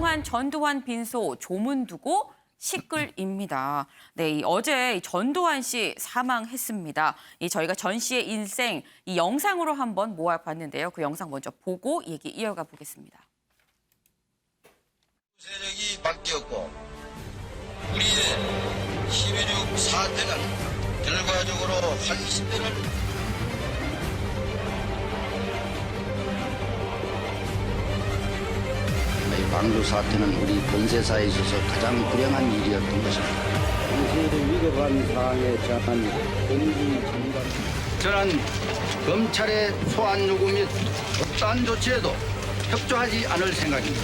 유명한 전두환 빈소 조문 두고 시끌입니다. 네, 어제 전두환 씨 사망했습니다. 저희가 전 씨의 인생 이 영상으로 한번 모아봤는데요. 그 영상 먼저 보고 얘기 이어가 보겠습니다. 세력이 바뀌었고 우리의 12.6 사태는 결과적으로 환시대를 이 방주 사태는 우리 근세사에 있어서 가장 불행한 일이었던 것입니다. 정신을 위협한 사항에 처한 공기 전관. 저는 검찰의 소환 요구 및 어떠한 조치에도 협조하지 않을 생각입니다.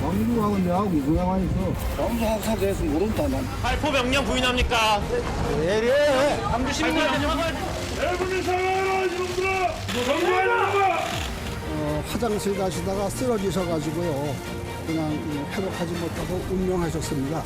왕주하고 내하고 무슨 상관이 있어? 왕주하고 사대해서 모른다 난. 발포 명령 부인합니까? 왜 이래? 광주 시민들한테 사과해. 여러분들 사과하라 이놈들아! 정부하라! 화장실 가시다가 쓰러지셔가지고요. 그냥 회복하지 못하고 운명하셨습니다.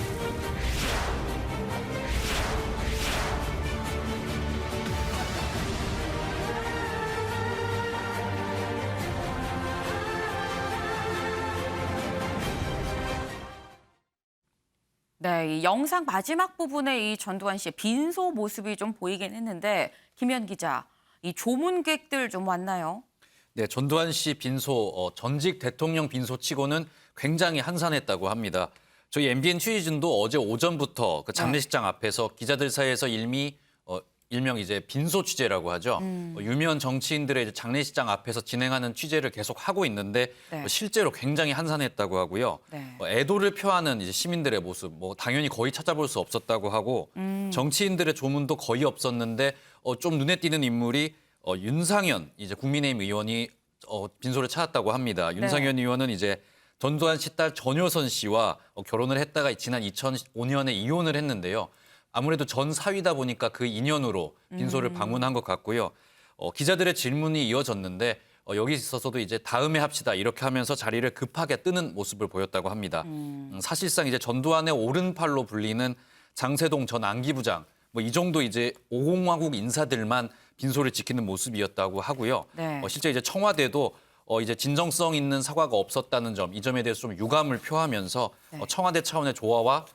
네, 이 영상 마지막 부분에 이 전두환 씨의 빈소 모습이 좀 보이긴 했는데 김현 기자, 이 조문객들 좀 왔나요? 네, 전두환 씨 빈소, 전직 대통령 빈소치고는 굉장히 한산했다고 합니다. 저희 MBN 취재진도 어제 오전부터 그 장례식장 앞에서 기자들 사이에서 일명 이제 빈소 취재라고 하죠. 유명 정치인들의 이제 장례식장 앞에서 진행하는 취재를 계속 하고 있는데 네. 실제로 굉장히 한산했다고 하고요. 네. 애도를 표하는 이제 시민들의 모습, 당연히 거의 찾아볼 수 없었다고 하고 정치인들의 조문도 거의 없었는데 좀 눈에 띄는 인물이 윤상현 이제 국민의힘 의원이 빈소를 찾았다고 합니다. 윤상현 의원은 이제 전두환 씨 딸 전효선 씨와 결혼을 했다가 지난 2005년에 이혼을 했는데요. 아무래도 전 사위다 보니까 그 인연으로 빈소를 방문한 것 같고요. 기자들의 질문이 이어졌는데 여기 있어서도 이제 다음에 합시다 이렇게 하면서 자리를 급하게 뜨는 모습을 보였다고 합니다. 사실상 이제 전두환의 오른팔로 불리는 장세동 전 안기부장 이 정도 이제 오공화국 인사들만 빈소를 지키는 모습이었다고 하고요. 네. 실제 이제 청와대도 이제 진정성 있는 사과가 없었다는 점, 이 점에 대해서 좀 유감을 표하면서 청와대 차원의 조화와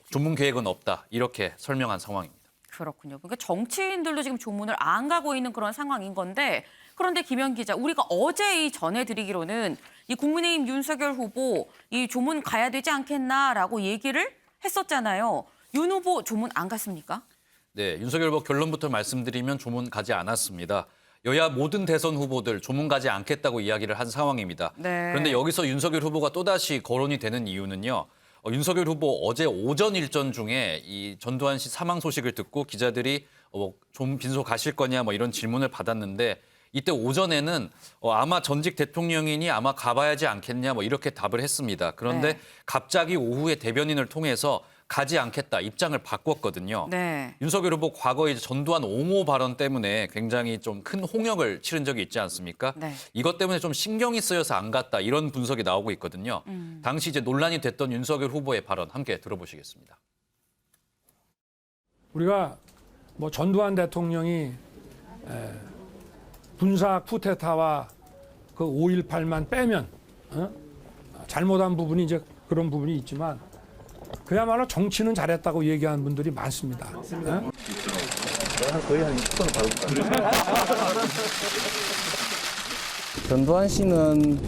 조문 계획은 없다 이렇게 설명한 상황입니다. 그렇군요. 그러니까 정치인들도 지금 조문을 안 가고 있는 그런 상황인 건데 그런데 김현 기자, 우리가 어제 전해드리기로는 이 국민의힘 윤석열 후보 이 조문 가야 되지 않겠나라고 얘기를 했었잖아요. 윤 후보 조문 안 갔습니까? 네, 윤석열 후보 결론부터 말씀드리면 조문 가지 않았습니다. 여야 모든 대선 후보들 조문 가지 않겠다고 이야기를 한 상황입니다. 네. 그런데 여기서 윤석열 후보가 또다시 거론이 되는 이유는요. 윤석열 후보 어제 오전 일정 중에 이 전두환 씨 사망 소식을 듣고 기자들이 좀 빈소 가실 거냐 이런 질문을 받았는데 이때 오전에는 아마 전직 대통령이니 아마 가봐야지 않겠냐 이렇게 답을 했습니다. 그런데 갑자기 오후에 대변인을 통해서 가지 않겠다 입장을 바꿨거든요. 네. 윤석열 후보 과거에 이제 전두환 옹호 발언 때문에 굉장히 좀 큰 홍역을 치른 적이 있지 않습니까? 네. 이것 때문에 좀 신경이 쓰여서 안 갔다 이런 분석이 나오고 있거든요. 당시 이제 논란이 됐던 윤석열 후보의 발언 함께 들어보시겠습니다. 우리가 전두환 대통령이 군사 쿠데타와 그 5.18만 빼면 잘못한 부분이 이제 그런 부분이 있지만 그야말로 정치는 잘했다고 얘기하는 분들이 많습니다. 거의 한 10분은 받을까? 전두환 씨는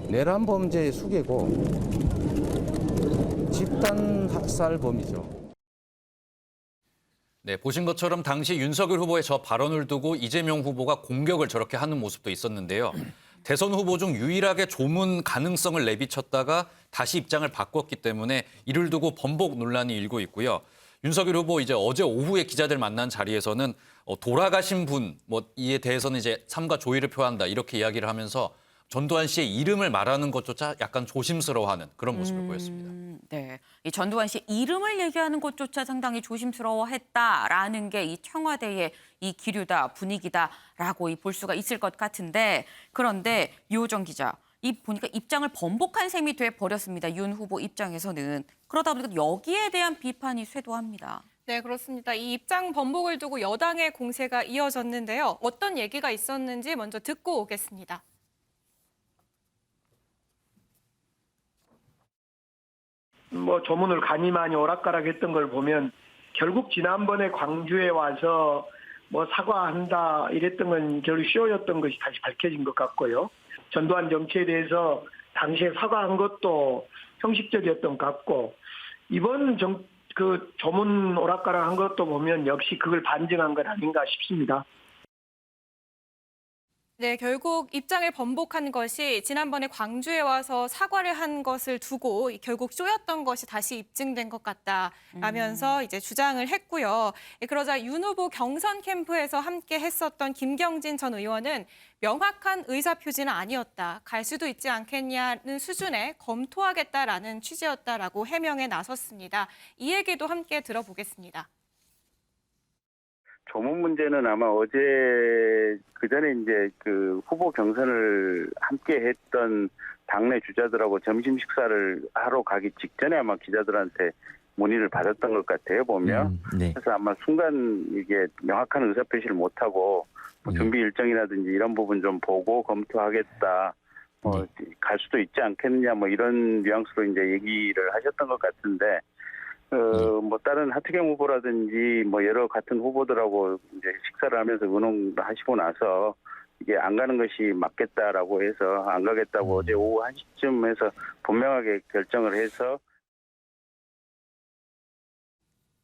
내란 범죄의 수괴고 집단 학살범이죠. 네, 보신 것처럼 당시 윤석열 후보의 저 발언을 두고 이재명 후보가 공격을 저렇게 하는 모습도 있었는데요. 대선 후보 중 유일하게 조문 가능성을 내비쳤다가 다시 입장을 바꿨기 때문에 이를 두고 번복 논란이 일고 있고요. 윤석열 후보 이제 어제 오후에 기자들 만난 자리에서는 돌아가신 분 이에 대해서는 이제 삼가 조의를 표한다 이렇게 이야기를 하면서 전두환 씨의 이름을 말하는 것조차 약간 조심스러워하는 그런 모습을 보였습니다. 네, 이 전두환 씨 이름을 얘기하는 것조차 상당히 조심스러워했다라는 게 이 청와대의 이 기류다 분위기다라고 볼 수가 있을 것 같은데 그런데 유호정 기자, 이 보니까 입장을 번복한 셈이 돼 버렸습니다. 윤 후보 입장에서는 그러다 보니까 여기에 대한 비판이 쇄도합니다. 네, 그렇습니다. 이 입장 번복을 두고 여당의 공세가 이어졌는데요. 어떤 얘기가 있었는지 먼저 듣고 오겠습니다. 조문을 간이 많이 오락가락했던 걸 보면 결국 지난번에 광주에 와서 사과한다 이랬던 건 결국 쇼였던 것이 다시 밝혀진 것 같고요. 전두환 정치에 대해서 당시에 사과한 것도 형식적이었던 것 같고 이번 조문 오락가락한 것도 보면 역시 그걸 반증한 것 아닌가 싶습니다. 네, 결국 입장을 번복한 것이 지난번에 광주에 와서 사과를 한 것을 두고 결국 쇼였던 것이 다시 입증된 것 같다라면서 이제 주장을 했고요. 그러자 윤 후보 경선 캠프에서 함께 했었던 김경진 전 의원은 명확한 의사표지는 아니었다. 갈 수도 있지 않겠냐는 수준에 검토하겠다라는 취지였다라고 해명에 나섰습니다. 이 얘기도 함께 들어보겠습니다. 조문 문제는 아마 어제 그전에 이제 그 후보 경선을 함께 했던 당내 주자들하고 점심 식사를 하러 가기 직전에 아마 기자들한테 문의를 받았던 것 같아요, 보면. 네. 그래서 아마 순간 이게 명확한 의사표시를 못하고 준비 일정이라든지 이런 부분 좀 보고 검토하겠다. 갈 수도 있지 않겠느냐 이런 뉘앙스로 이제 얘기를 하셨던 것 같은데 다른 하태경 후보라든지 여러 같은 후보들하고 이제 식사를 하면서 의논을 하시고 나서 이게 안 가는 것이 맞겠다라고 해서 안 가겠다고 어제 오후 1시쯤 해서 분명하게 결정을 해서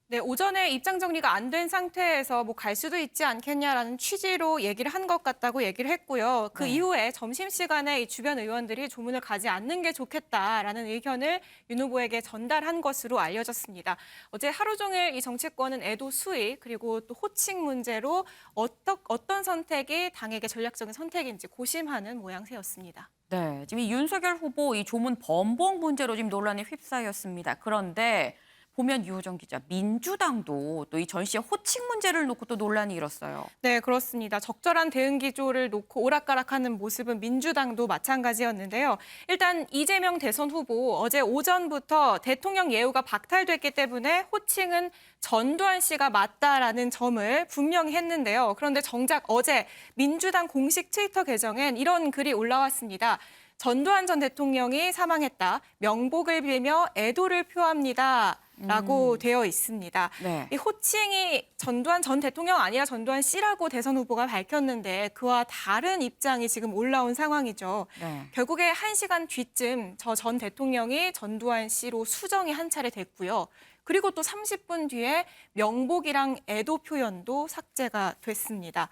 네, 오전에 입장 정리가 안 된 상태에서 갈 수도 있지 않겠냐라는 취지로 얘기를 한 것 같다고 얘기를 했고요. 그 이후에 점심시간에 이 주변 의원들이 조문을 가지 않는 게 좋겠다라는 의견을 윤 후보에게 전달한 것으로 알려졌습니다. 어제 하루 종일 이 정치권은 애도 수위 그리고 또 호칭 문제로 어떤 선택이 당에게 전략적인 선택인지 고심하는 모양새였습니다. 네, 지금 이 윤석열 후보 이 조문 번복 문제로 지금 논란에 휩싸였습니다. 그런데 보면 유호정 기자, 민주당도 또 이 전 씨의 호칭 문제를 놓고 또 논란이 일었어요. 네, 그렇습니다. 적절한 대응 기조를 놓고 오락가락하는 모습은 민주당도 마찬가지였는데요. 일단 이재명 대선 후보 어제 오전부터 대통령 예우가 박탈됐기 때문에 호칭은 전두환 씨가 맞다라는 점을 분명히 했는데요. 그런데 정작 어제 민주당 공식 트위터 계정엔 이런 글이 올라왔습니다. 전두환 전 대통령이 사망했다. 명복을 빌며 애도를 표합니다. 라고 되어 있습니다. 네. 이 호칭이 전두환 전 대통령 아니라 전두환 씨라고 대선 후보가 밝혔는데 그와 다른 입장이 지금 올라온 상황이죠. 네. 결국에 1시간 뒤쯤 저 전 대통령이 전두환 씨로 수정이 한 차례 됐고요. 그리고 또 30분 뒤에 명복이랑 애도 표현도 삭제가 됐습니다.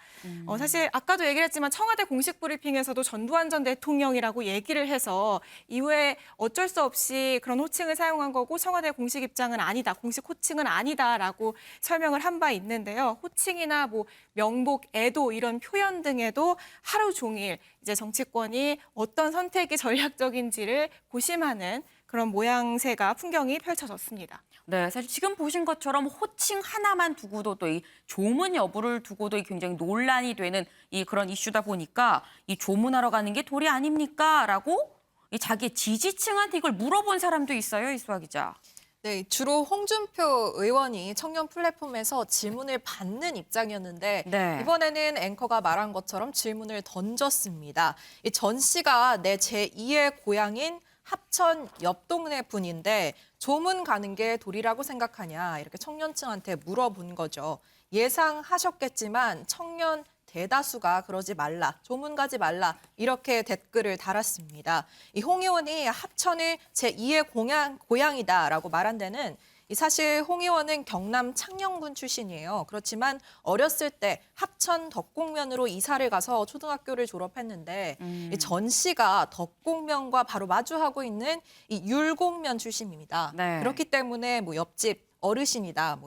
사실 아까도 얘기를 했지만 청와대 공식 브리핑에서도 전두환 전 대통령이라고 얘기를 해서 이후에 어쩔 수 없이 그런 호칭을 사용한 거고 청와대 공식 입장은 아니다, 공식 호칭은 아니다라고 설명을 한 바 있는데요. 호칭이나 명복, 애도 이런 표현 등에도 하루 종일 이제 정치권이 어떤 선택이 전략적인지를 고심하는 그런 모양새가 풍경이 펼쳐졌습니다. 네, 사실 지금 보신 것처럼 호칭 하나만 두고도 또 이 조문 여부를 두고도 굉장히 논란이 되는 이 그런 이슈다 보니까 이 조문하러 가는 게 도리 아닙니까?라고 이 자기의 지지층한테 이걸 물어본 사람도 있어요, 이수아 기자. 네, 주로 홍준표 의원이 청년 플랫폼에서 질문을 받는 입장이었는데 네. 이번에는 앵커가 말한 것처럼 질문을 던졌습니다. 이 전 씨가 내 제2의 고향인 합천 옆 동네 분인데 조문 가는 게 도리라고 생각하냐 이렇게 청년층한테 물어본 거죠. 예상하셨겠지만 청년 대다수가 그러지 말라, 조문 가지 말라 이렇게 댓글을 달았습니다. 이 홍 의원이 합천을 제2의 고향이다라고 말한 데는 사실 홍 의원은 경남 창녕군 출신이에요. 그렇지만 어렸을 때 합천 덕곡면으로 이사를 가서 초등학교를 졸업했는데 전 씨가 덕곡면과 바로 마주하고 있는 이 율곡면 출신입니다. 네. 그렇기 때문에 옆집 어르신이다,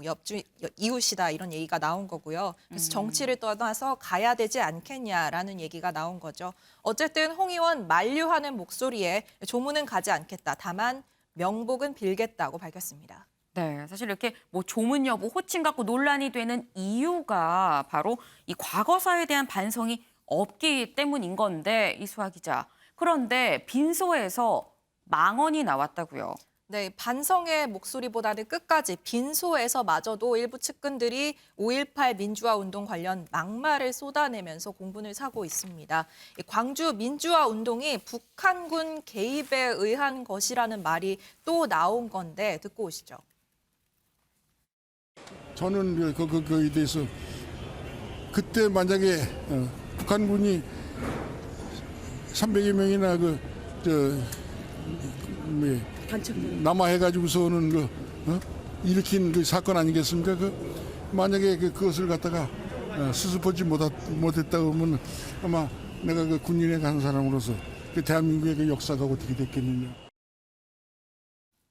이웃이다 이런 얘기가 나온 거고요. 그래서 정치를 떠나서 가야 되지 않겠냐라는 얘기가 나온 거죠. 어쨌든 홍 의원 만류하는 목소리에 조문은 가지 않겠다. 다만 명복은 빌겠다고 밝혔습니다. 네, 사실 이렇게 조문 여부, 호칭 갖고 논란이 되는 이유가 바로 이 과거사에 대한 반성이 없기 때문인 건데 이수아 기자. 그런데 빈소에서 망언이 나왔다고요. 네, 반성의 목소리보다는 끝까지 빈소에서마저도 일부 측근들이 5.18 민주화 운동 관련 막말을 쏟아내면서 공분을 사고 있습니다. 광주 민주화 운동이 북한군 개입에 의한 것이라는 말이 또 나온 건데 듣고 오시죠. 저는 거기에 대해서 그때 만약에 북한군이 300여 명이나 남아해가지고서는 일으킨 그 사건 아니겠습니까? 만약에 그것을 갖다가 수습하지 못했다고 하면 아마 내가 그 군인에 간 사람으로서 그 대한민국의 그 역사가 어떻게 됐겠느냐.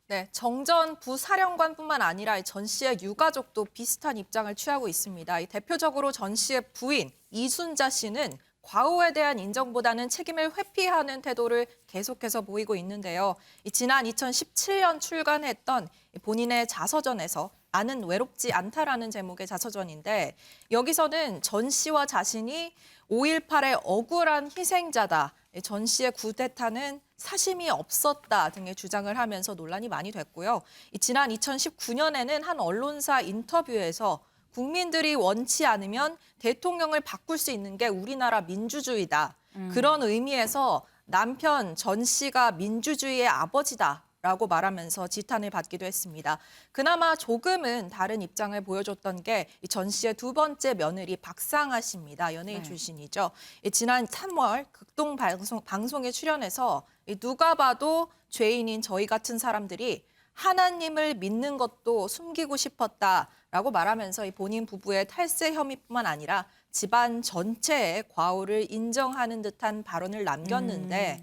네, 정전 부사령관뿐만 아니라 전 씨의 유가족도 비슷한 입장을 취하고 있습니다. 대표적으로 전 씨의 부인 이순자 씨는 과오에 대한 인정보다는 책임을 회피하는 태도를 계속해서 보이고 있는데요. 지난 2017년 출간했던 본인의 자서전에서 나는 외롭지 않다라는 제목의 자서전인데 여기서는 전 씨와 자신이 5.18의 억울한 희생자다. 전 씨의 쿠데타는 사심이 없었다 등의 주장을 하면서 논란이 많이 됐고요. 지난 2019년에는 한 언론사 인터뷰에서 국민들이 원치 않으면 대통령을 바꿀 수 있는 게 우리나라 민주주의다. 그런 의미에서 남편 전 씨가 민주주의의 아버지다라고 말하면서 지탄을 받기도 했습니다. 그나마 조금은 다른 입장을 보여줬던 게 전 씨의 두 번째 며느리 박상아 씨입니다. 연예인 출신이죠. 지난 3월 극동 방송에 출연해서 누가 봐도 죄인인 저희 같은 사람들이 하나님을 믿는 것도 숨기고 싶었다라고 말하면서 본인 부부의 탈세 혐의뿐만 아니라 집안 전체의 과오를 인정하는 듯한 발언을 남겼는데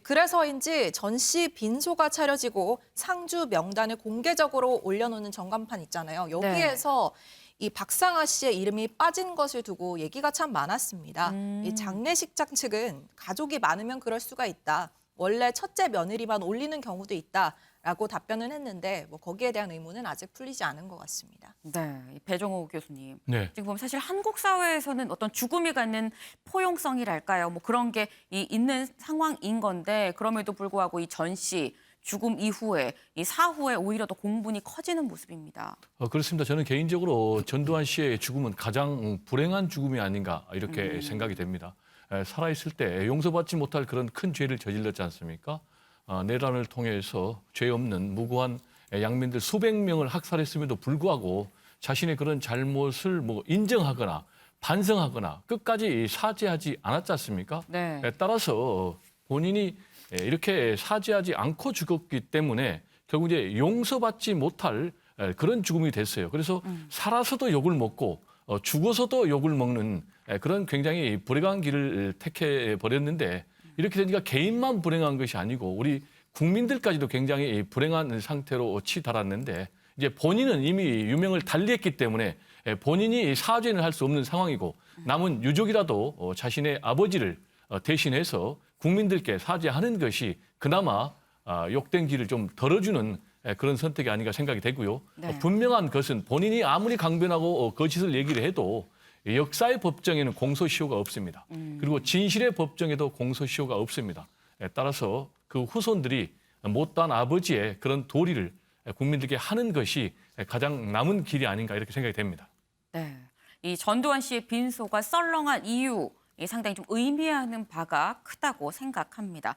그래서인지 전 씨 빈소가 차려지고 상주 명단을 공개적으로 올려놓는 전광판 있잖아요. 여기에서 이 박상아 씨의 이름이 빠진 것을 두고 얘기가 참 많았습니다. 이 장례식장 측은 가족이 많으면 그럴 수가 있다. 원래 첫째 며느리만 올리는 경우도 있다라고 답변을 했는데 거기에 대한 의문은 아직 풀리지 않은 것 같습니다. 네, 배종호 교수님. 네. 지금 보면 사실 한국 사회에서는 어떤 죽음이 갖는 포용성이랄까요? 그런 게 있는 상황인 건데 그럼에도 불구하고 이 전 씨 죽음 이후에 이 사후에 오히려 더 공분이 커지는 모습입니다. 그렇습니다. 저는 개인적으로 전두환 씨의 죽음은 가장 불행한 죽음이 아닌가 이렇게 생각이 됩니다. 살아있을 때 용서받지 못할 그런 큰 죄를 저질렀지 않습니까? 내란을 통해서 죄 없는 무고한 양민들 수백 명을 학살했음에도 불구하고 자신의 그런 잘못을 인정하거나 반성하거나 끝까지 사죄하지 않았지 않습니까? 네. 따라서 본인이 이렇게 사죄하지 않고 죽었기 때문에 결국 이제 용서받지 못할 그런 죽음이 됐어요. 그래서 살아서도 욕을 먹고 죽어서도 욕을 먹는 그런 굉장히 불행한 길을 택해 버렸는데 이렇게 되니까 개인만 불행한 것이 아니고 우리 국민들까지도 굉장히 불행한 상태로 치달았는데 이제 본인은 이미 유명을 달리했기 때문에 본인이 사죄는 할 수 없는 상황이고 남은 유족이라도 자신의 아버지를 대신해서 국민들께 사죄하는 것이 그나마 욕된 길을 좀 덜어주는 그런 선택이 아닌가 생각이 되고요. 네. 분명한 것은 본인이 아무리 강변하고 거짓을 얘기를 해도 역사의 법정에는 공소시효가 없습니다. 그리고 진실의 법정에도 공소시효가 없습니다. 따라서 그 후손들이 못다한 아버지의 그런 도리를 국민들께 하는 것이 가장 남은 길이 아닌가 이렇게 생각이 됩니다. 네, 이 전두환 씨의 빈소가 썰렁한 이유 상당히 좀 의미하는 바가 크다고 생각합니다.